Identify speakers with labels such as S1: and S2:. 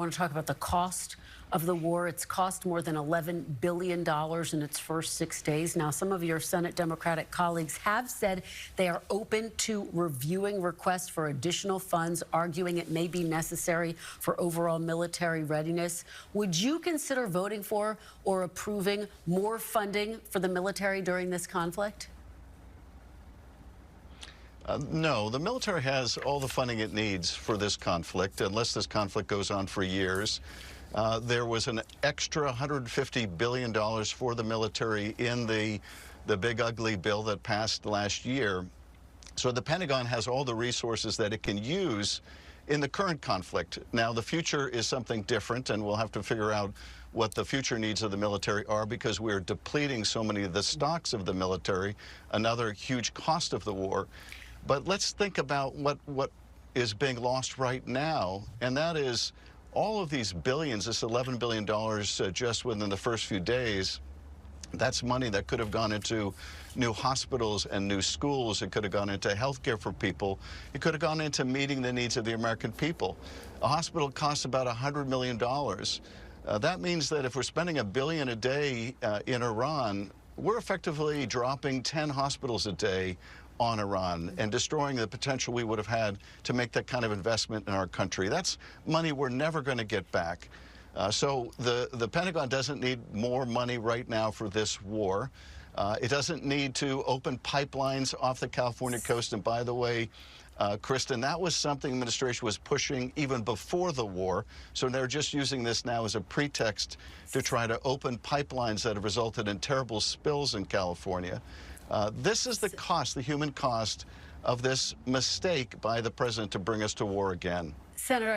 S1: want to talk about the cost of the war. It's cost more than $11 billion in its first 6 days. Now, some of your Senate Democratic colleagues have said they are open to reviewing requests for additional funds, arguing it may be necessary for overall military readiness. Would you consider voting for or approving more funding for the military during this conflict?
S2: No, the military has all the funding it needs for this conflict, unless this conflict goes on for years. There was an extra $150 billion for the military in the big ugly bill that passed last year. So the Pentagon has all the resources that it can use in the current conflict. Now, the future is something different, and we'll have to figure out what the future needs of the military are, because we're depleting so many of the stocks of the military, another huge cost of the war. But let's think about what is being lost right now, and that is all of these billions, this $11 billion just within the first few days. That's money that could have gone into new hospitals and new schools. It could have gone into health care for people. It could have gone into meeting the needs of the American people. A hospital costs about $100 million. That means that if we're spending $1 billion a day in Iran, we're effectively dropping 10 hospitals a day on Iran and destroying the potential we would have had to make that kind of investment in our country. That's money we're never going to get back. So the Pentagon doesn't need more money right now for this war. It doesn't need to open pipelines off the California coast. And by the way, Kristen, that was something the administration was pushing even before the war. So they're just using this now as a pretext to try to open pipelines that have resulted in terrible spills in California. This is the cost, the human cost of this mistake by the president to bring us to war again.
S1: Senator,